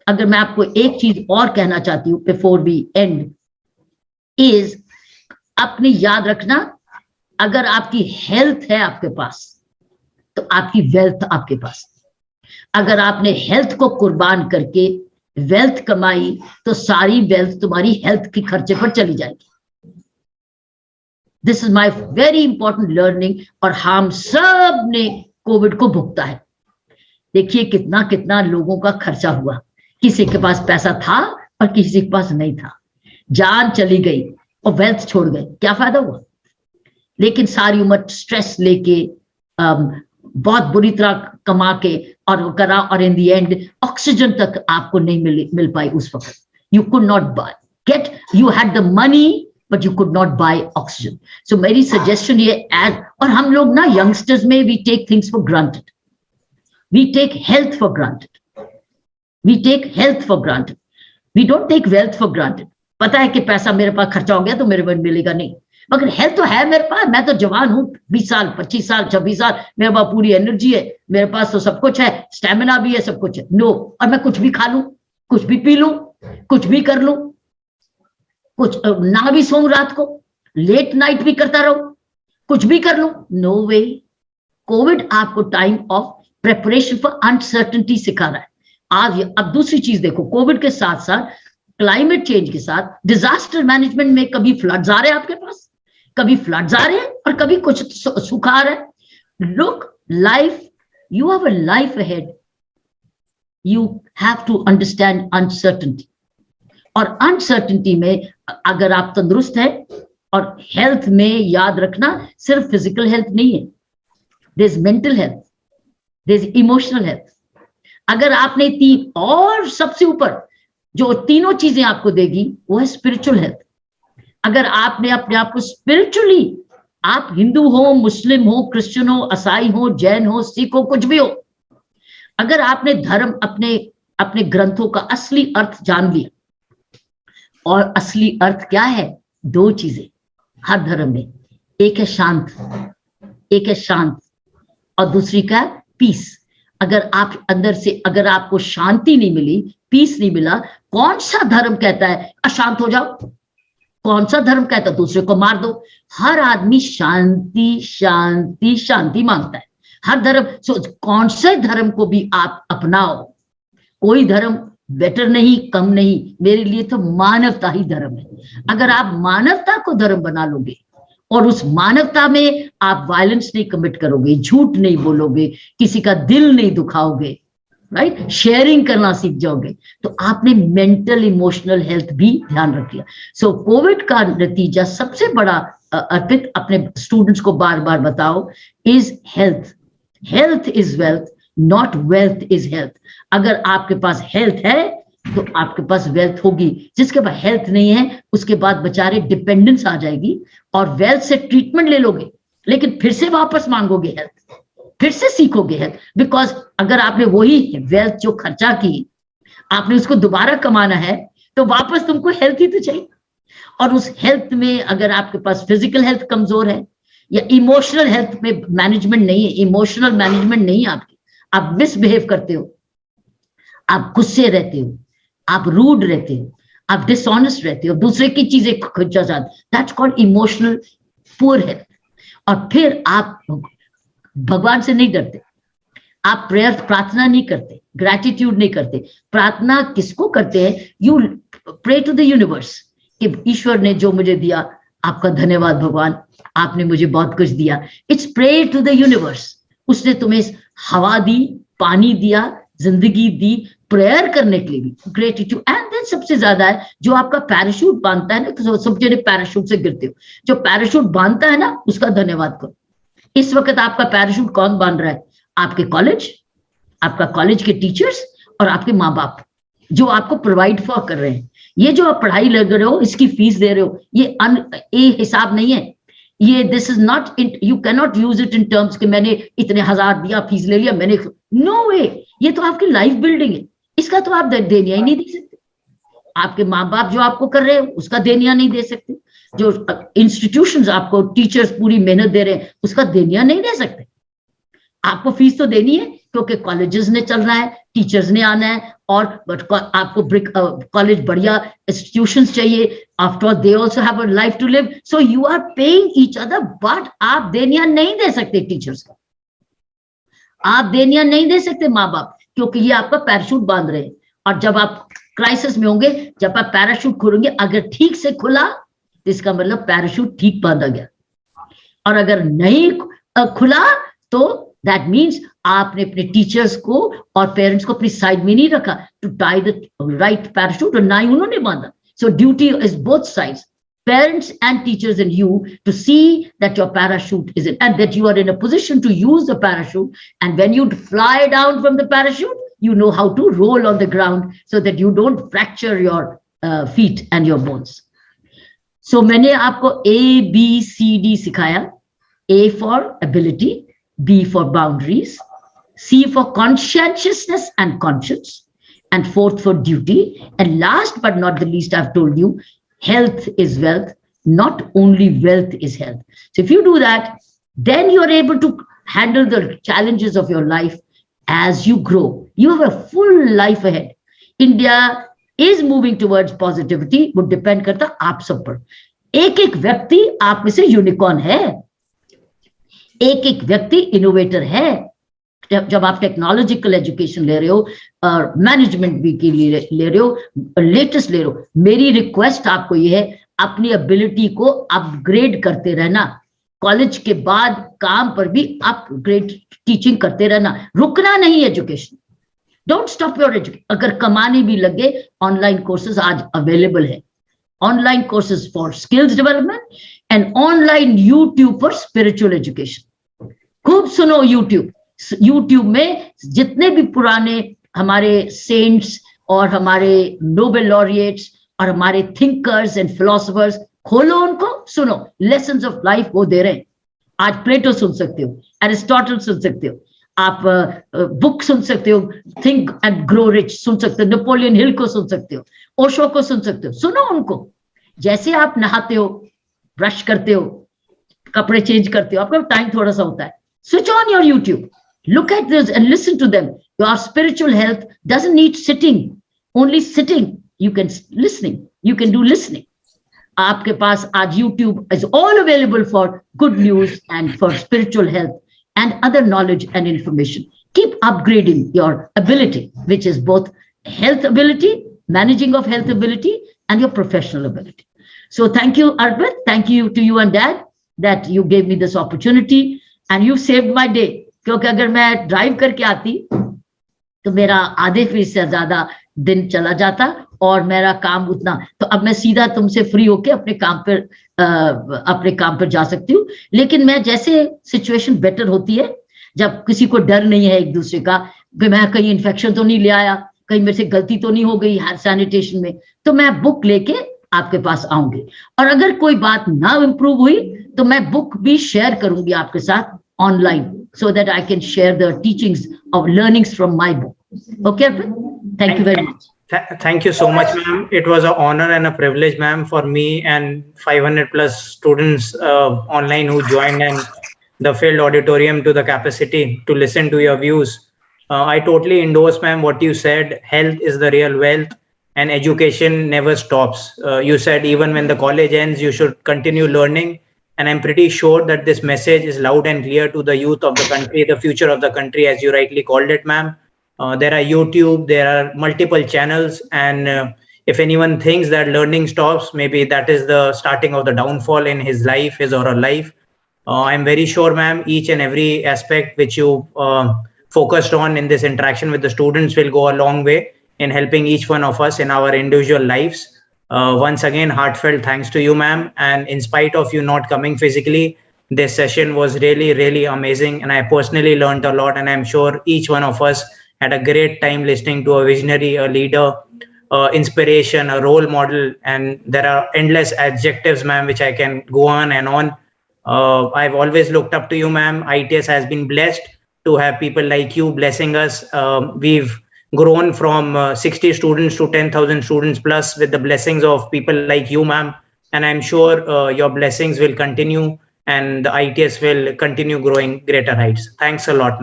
अगर मैं आपको एक चीज और कहना चाहती हूँ बिफोर वी एंड, इज अपनी याद रखना, अगर आपकी हेल्थ है आपके पास तो आपकी वेल्थ आपके पास। अगर आपने हेल्थ को कुर्बान करके वेल्थ कमाई तो सारी वेल्थ तुम्हारी हेल्थ के खर्चे पर चली जाएगी। This is my very important learning, और हम सब ने कोविड को भुगता है। देखिए कितना कितना लोगों का खर्चा हुआ, किसी के पास पैसा था और किसी के पास नहीं था, जान चली गई और वेल्थ छोड़ गए, क्या फायदा हुआ? लेकिन सारी उम्र स्ट्रेस लेके बहुत बुरी तरह कमा के और करा, और इन दी एंड ऑक्सीजन तक आपको नहीं मिल पाई उस वक्त। You could not buy get, you had the money but you could not buy oxygen. So मेरी सजेशन ये एज, और हम लोग ना यंगस्टर्स में we take things for granted, we take health for granted, we take health for granted, we don't take wealth for granted. पता है कि पैसा मेरे पास खर्चा हो गया तो मेरे पास मिलेगा नहीं, मगर हेल्थ तो है मेरे पास, मैं तो जवान हूं, 20 साल 25 साल 26 साल, मेरे पास पूरी एनर्जी है, मेरे पास तो सब कुछ है, स्टेमिना भी है, सब कुछ है। नो, और मैं कुछ भी खा लूं, कुछ भी पी लूं, कुछ भी कर लूं, कुछ ना भी सोऊं रात को, लेट नाइट भी करता रहूं, कुछ भी कर लूं, नो वे। कोविड आपको time of preparation for uncertainty सिखा रहा है। आज अब दूसरी चीज देखो, कोविड के साथ साथ क्लाइमेट चेंज के साथ डिजास्टर मैनेजमेंट में कभी फ्लड्स आ रहे हैं आपके पास, कभी फ्लड्स आ रहे हैं और कभी कुछ सूखा आ रहा है। Look, life, you have a life ahead, you have to understand uncertainty. और अनसर्टेनिटी में अगर आप तंदुरुस्त हैं, और हेल्थ में याद रखना सिर्फ फिजिकल हेल्थ नहीं है, there is mental health, there is emotional health. अगर आपने तीन, और सबसे ऊपर जो तीनों चीजें आपको देगी वो है स्पिरिचुअल हेल्थ। अगर आपने अपने आप को स्पिरिचुअली, आप हिंदू हो, मुस्लिम हो, क्रिश्चियन हो, ईसाई हो, जैन हो, सिख हो, कुछ भी हो, अगर आपने धर्म, अपने ग्रंथों का असली अर्थ जान लिया, और असली अर्थ क्या है? दो चीजें हर धर्म में, एक है शांत, एक है शांत, और दूसरी का पीस। अगर आप अंदर से, अगर आपको शांति नहीं मिली, पीस नहीं मिला, कौन सा धर्म कहता है अशांत हो जाओ? कौन सा धर्म कहता है दूसरे को मार दो? हर आदमी शांति शांति शांति मांगता है, हर धर्म। कौन से धर्म को भी आप अपनाओ, कोई धर्म बेटर नहीं, कम नहीं, मेरे लिए तो मानवता ही धर्म है। अगर आप मानवता को धर्म बना लोगे और उस मानवता में आप वायलेंस नहीं कमिट करोगे, झूठ नहीं बोलोगे, किसी का दिल नहीं दुखाओगे, राइट, शेयरिंग करना सीख जाओगे, तो आपने मेंटल इमोशनल हेल्थ भी ध्यान रखिए। सो कोविड का नतीजा सबसे बड़ा, अर्पित, अपने स्टूडेंट्स को बार बार बताओ, is health. Health is wealth, not wealth is health. अगर आपके पास हेल्थ है तो आपके पास वेल्थ होगी। जिसके पास हेल्थ नहीं है उसके बाद बेचारे डिपेंडेंस आ जाएगी, और वेल्थ से ट्रीटमेंट ले लोगे लेकिन फिर से वापस मांगोगे हेल्थ, फिर से सीखोगे हेल्थ। बिकॉज अगर आपने वही वेल्थ जो खर्चा की, आपने उसको दोबारा कमाना है, तो वापस तुमको हेल्थ ही तो चाहिए। और उस हेल्थ में अगर आपके पास फिजिकल हेल्थ कमजोर है, या इमोशनल हेल्थ में मैनेजमेंट नहीं है, इमोशनल मैनेजमेंट नहीं है आपकी, आप मिसबिहेव करते हो, आप गुस्से रहते हो, आप रूड रहते हो, आप डिसऑनेस्ट रहते हो, दूसरे की चीजें खुजा जाती, that's called emotional poor health. और फिर आप भगवान से नहीं डरते, आप प्रेयर, प्रार्थना नहीं करते, ग्रैटिट्यूड नहीं करते। प्रार्थना किसको करते हैं? You pray to the universe कि ईश्वर ने जो मुझे दिया, आपका धन्यवाद भगवान, आपने मुझे बहुत कुछ दिया। It's pray to the universe. उसने तुम्हें हवा दी, पानी दिया, जिंदगी दी, प्रेयर करने के लिए भी ग्रेटिट्यूड। एंड देन सबसे ज्यादा है जो आपका पैराशूट बांधता है ना, सब जने पैराशूट से गिरते हो, जो पैराशूट बांधता है ना उसका धन्यवाद करो। इस वक्त आपका पैराशूट कौन बांध रहा है? आपके कॉलेज, आपका कॉलेज के टीचर्स और आपके माँ बाप, जो आपको प्रोवाइड फॉर कर रहे हैं। ये जो आप पढ़ाई लग रहे हो, इसकी फीस दे रहे हो, ये हिसाब नहीं है। ये this is not, you can not use it in terms कि मैंने इतने हजार दिया, फीस ले लिया मैंने, नो वे। ये तो आपकी लाइफ बिल्डिंग है, इसका तो आप देनिया ही नहीं दे सकते। आपके माँ बाप जो आपको कर रहे हैं उसका देनिया नहीं दे सकते, जो इंस्टीट्यूशंस आपको, टीचर्स पूरी मेहनत दे रहे हैं उसका देनिया नहीं दे सकते। आपको फीस तो देनी है, क्योंकि कॉलेजेस ने चलना है, टीचर्स ने आना है, और आपको कॉलेज बढ़िया इंस्टीट्यूशंस चाहिए. After all they also have a life to live, so you are paying each other. But आप देनिया नहीं दे सकते टीचर्स का, आप देनिया नहीं दे सकते माँ बाप, क्योंकि ये आपका पैराशूट बांध रहे हैं. और जब आप क्राइसिस में होंगे, जब आप पैराशूट खोलेंगे, अगर ठीक से खुला तो इसका मतलब पैराशूट ठीक बांधा गया, और अगर नहीं खुला तो दैट मीन्स आपने अपने टीचर्स को और पेरेंट्स को अपनी साइड में नहीं रखा to tie the right parachute, और ना ही उन्होंने बांधा. So duty is both sides, parents and teachers and you, to see that your parachute is in, and that you are in a position to use the parachute, and when you fly down from the parachute, you know how to roll on the ground so that you don't fracture your feet and your bones. So मैंने आपको ABCD सिखाया. A for ability, B for boundaries, C for conscientiousness and conscience, and fourth for duty, and last but not the least, I've told you, health is wealth. Not only wealth is health. So if you do that, then you are able to handle the challenges of your life as you grow. You have a full life ahead. India is moving towards positivity. वो depend करता आप सब पर. एक एक व्यक्ति आप में से यूनिकॉर्न है, एक एक व्यक्ति इनोवेटर है. जब आप टेक्नोलॉजिकल एजुकेशन ले रहे हो और मैनेजमेंट भी के लिए ले रहे हो, लेटेस्ट ले रहे हो, मेरी रिक्वेस्ट आपको ये है, अपनी एबिलिटी को अपग्रेड करते रहना. कॉलेज के बाद काम पर भी अपग्रेड टीचिंग करते रहना, रुकना नहीं. Education, don't stop your education. अगर कमाने भी लगे, ऑनलाइन कोर्सेज आज अवेलेबल है. Online courses for skills development and online YouTube for spiritual education. खूब सुनो यूट्यूब. यूट्यूब में जितने भी पुराने हमारे सेंट्स और हमारे नोबेल लॉरिएट्स और हमारे थिंकर्स एंड फिलोसोफर्स, खोलो उनको, सुनो. लेसन्स ऑफ लाइफ वो दे रहे हैं. आज प्लेटो सुन सकते हो, एरिस्टोटल सुन सकते हो, आप बुक सुन सकते हो, थिंक एंड ग्रो रिच सुन सकते हो, नेपोलियन हिल को सुन सकते हो, ओशो को सुन सकते हो. सुनो उनको. जैसे आप नहाते हो, ब्रश करते हो, कपड़े चेंज करते हो, आपका टाइम थोड़ा सा होता है, switch on your YouTube. Look at this and listen to them. Your spiritual health doesn't need sitting, only sitting. You can listening. You can do listening. आपके पास आज YouTube is all available for good news and for spiritual health and other knowledge and information. Keep upgrading your ability, which is both health ability, managing of health ability, and your professional ability. So thank you, Arpit. Thank you to you and Dad that you gave me this opportunity. And you saved my day. क्योंकि अगर मैं drive करके आती तो मेरा आधे fees से ज्यादा दिन चला जाता और मेरा काम उतना. तो अब मैं सीधा तुमसे फ्री होके अपने काम पर जा सकती हूँ. लेकिन मैं जैसे सिचुएशन बेटर होती है, जब किसी को डर नहीं है एक दूसरे का कि मैं कहीं इन्फेक्शन तो नहीं ले आया, कहीं मेरे से गलती तो नहीं हो गई सैनिटेशन में, तो मैं बुक लेके आपके पास आऊंगी. और अगर कोई बात ना इम्प्रूव हुई तो मैं बुक भी शेयर करूंगी आपके साथ online, so that I can share the teachings of learnings from my book. Okay, thank you very much. Thank you so much, ma'am. It was an honor and a privilege, ma'am, for me and 500 plus students online who joined and the filled auditorium to the capacity to listen to your views. I totally endorse, ma'am, what you said. Health is the real wealth and education never stops. You said even when the college ends, you should continue learning. And I'm pretty sure that this message is loud and clear to the youth of the country, the future of the country, as you rightly called it, ma'am. There are YouTube, there are multiple channels. And if anyone thinks that learning stops, maybe that is the starting of the downfall in his life, his or her life. I'm very sure, ma'am, each and every aspect which you focused on in this interaction with the students will go a long way in helping each one of us in our individual lives. Once again, heartfelt thanks to you, ma'am. And in spite of you not coming physically, this session was really, really amazing. And I personally learned a lot. And I'm sure each one of us had a great time listening to a visionary, a leader, inspiration, a role model. And there are endless adjectives, ma'am, which I can go on and on. I've always looked up to you, ma'am. ITS has been blessed to have people like you blessing us. We've grown from 60 students to 10,000 students plus with the blessings of people like you, ma'am. And I'm sure your blessings will continue and the ITS will continue growing greater heights. Thanks a lot, ma'am.